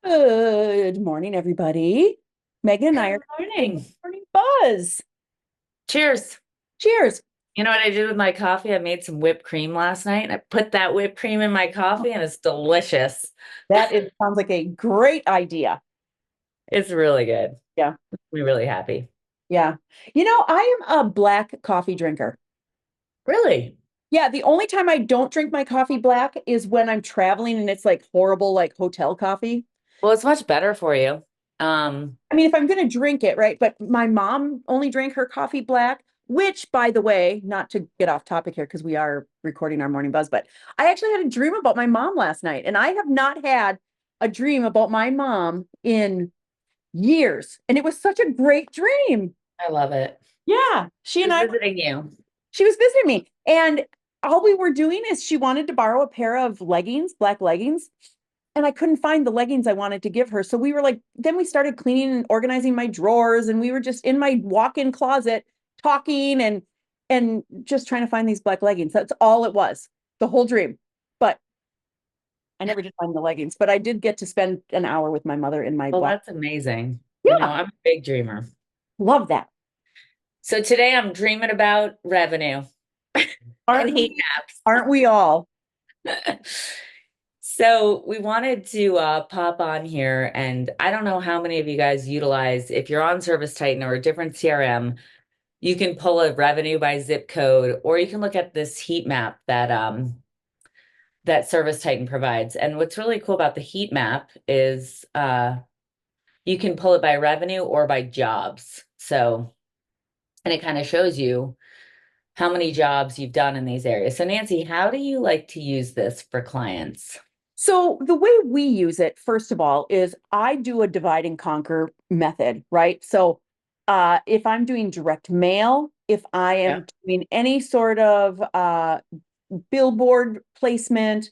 Good morning, everybody. Megan and I Good are doing morning. Morning Buzz. Cheers. Cheers. You know what I did with my coffee? I made some whipped cream last night and I put that whipped cream in my coffee and it's delicious. Sounds like a great idea. It's really good. Yeah. We're really happy. Yeah. I am a black coffee drinker. Really? Yeah, the only time I don't drink my coffee black is when I'm traveling and it's like horrible, like hotel coffee. Well, it's much better for you. Um, I mean, if I'm going to drink it, right? But my mom only drank her coffee black, which, by the way, not to get off topic here because we are recording our morning buzz, but I actually had a dream about my mom last night, and I have not had a dream about my mom in years. And it was such a great dream. I love it. Yeah, Just visiting you. she was visiting me, and all we were doing is she wanted to borrow a pair of leggings, black leggings, and I couldn't find the leggings I wanted to give her. So we were like, then we started cleaning and organizing my drawers, and we were just in my walk-in closet talking and just trying to find these black leggings. That's all it was, the whole dream. But I never did find the leggings, but I did get to spend an hour with my mother in my Well, walk. that's amazing. You know, Yeah, I'm a big dreamer. love that. So today I'm dreaming about revenue and Aren't heat we, aren't we all? maps. So we wanted to pop on here, and I don't know how many of you guys utilize, if you're on Service Titan or a different CRM, you can pull a revenue by zip code, or you can look at this heat map that Service Titan provides. And what's really cool about the heat map is you can pull it by revenue or by jobs. So, and it kind of shows you how many jobs you've done in these areas. So Nancy, how do you like to use this for clients? So the way we use it, first of all, is I do a divide and conquer method, right? So if I'm doing direct mail, if I Yeah. am doing any sort of billboard placement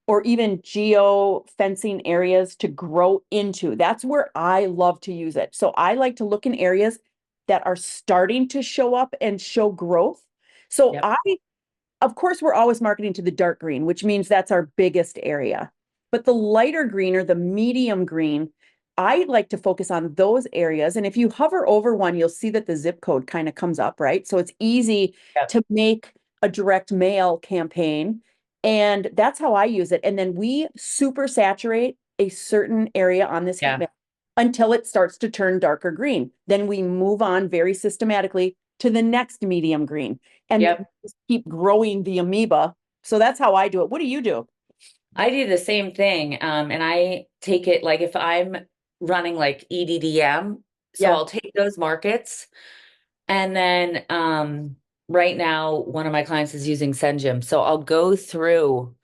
or even geo fencing areas to grow into, that's where I love to use it. So I like to look in areas that are starting to show up and show growth. So Yep. of course, we're always marketing to the dark green, which means that's our biggest area. But the lighter green or the medium green, I like to focus on those areas. And if you hover over one, you'll see that the zip code kind of comes up, right? So it's easy Yep. to make a direct mail campaign. And that's how I use it. And then we super saturate a certain area on this heat Yeah. map until it starts to turn darker green. Then we move on very systematically to the next medium green. And Yep. just keep growing the amoeba. So that's how I do it. What do you do? I do the same thing. And I take it like if I'm running like EDDM, so Yeah. I'll take those markets. And then right now, one of my clients is using SendGym. So I'll go through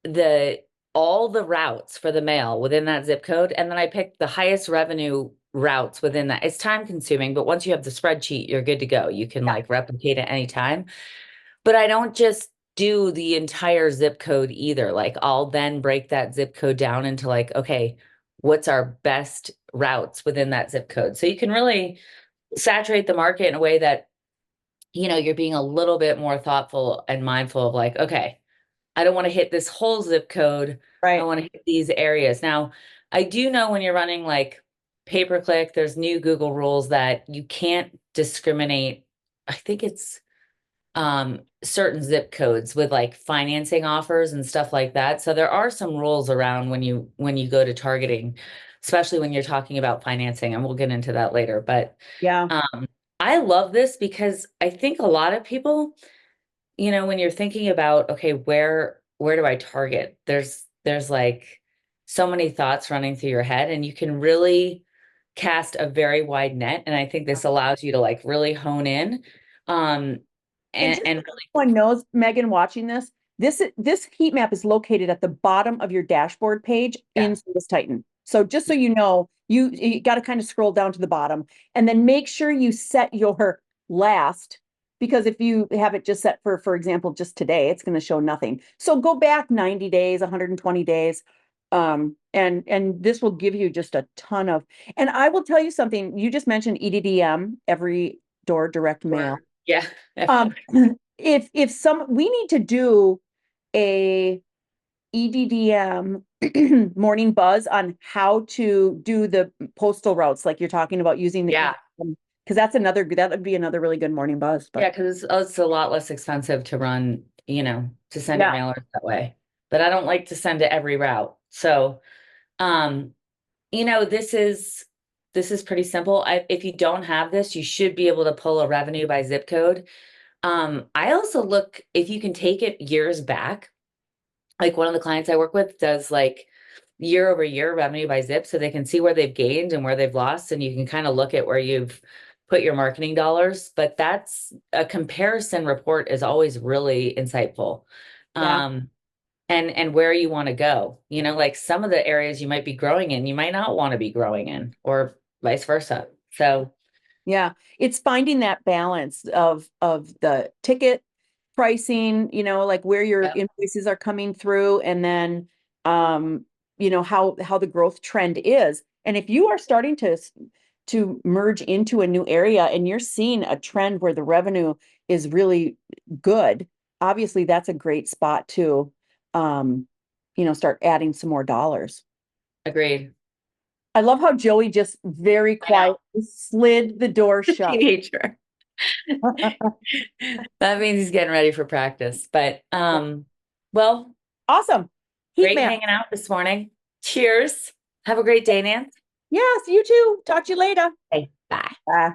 the all the routes for the mail within that zip code. And then I pick the highest revenue routes within that. It's time consuming, but once you have the spreadsheet, you're good to go. You can Yeah. like replicate it anytime. But I don't just do the entire zip code either. Like I'll then break that zip code down into like, okay, what's our best routes within that zip code? So you can really saturate the market in a way that, you're being a little bit more thoughtful and mindful of like, okay, I don't want to hit this whole zip code. I Right. want to hit these areas. Now, I do know when you're running like pay per click, there's new Google rules that you can't discriminate. I think it's certain zip codes with like financing offers and stuff like that. So there are some rules around when you go to targeting, especially when you're talking about financing, and we'll get into that later. But Yeah. I love this because I think a lot of people, when you're thinking about, okay, where do I target? There's like so many thoughts running through your head, and you can really cast a very wide net. And I think this allows you to like really hone in. Um, And and, just and so everyone knows, Megan, watching this heat map is located at the bottom of your dashboard page yeah, in Service Titan. So just so you know, you got to kind of scroll down to the bottom and then make sure you set your last, because if you have it just set for example, just today, it's going to show nothing. So go back 90 days, 120 days. And this will give you just a ton of, and I will tell you something, you just mentioned EDDM, every door direct mail. sure. Yeah. Um, if some we need to do a EDDM morning buzz on how to do the postal routes, like you're talking about using the, Yeah. because that would be another really good morning buzz, Yeah, but because it's a lot less expensive to run, to send your yeah, mailers that way. But I don't like to send to every route. So, um, this is pretty simple. If you don't have this, you should be able to pull a revenue by zip code. I also look if you can take it years back. Like one of the clients I work with does like year over year revenue by zip so they can see where they've gained and where they've lost. And you can kind of look at where you've put your marketing dollars. But that's a comparison report is always really insightful. yeah. Um, and where you want to go. Like some of the areas you might be growing in, you might not want to be growing in, or vice versa. So, Yeah, it's finding that balance of the ticket pricing, like where your yeah, invoices are coming through, and then how the growth trend is. And if you are starting to merge into a new area and you're seeing a trend where the revenue is really good, obviously that's a great spot to um, start adding some more dollars. agreed. I love how Joey just very I know. quietly slid the door shut. Teenager. That means he's getting ready for practice. But well, Awesome. Heat great map. hanging out this morning. Cheers. Have a great day, Nan. Yes, you too. Talk to you later. Okay, bye. Bye.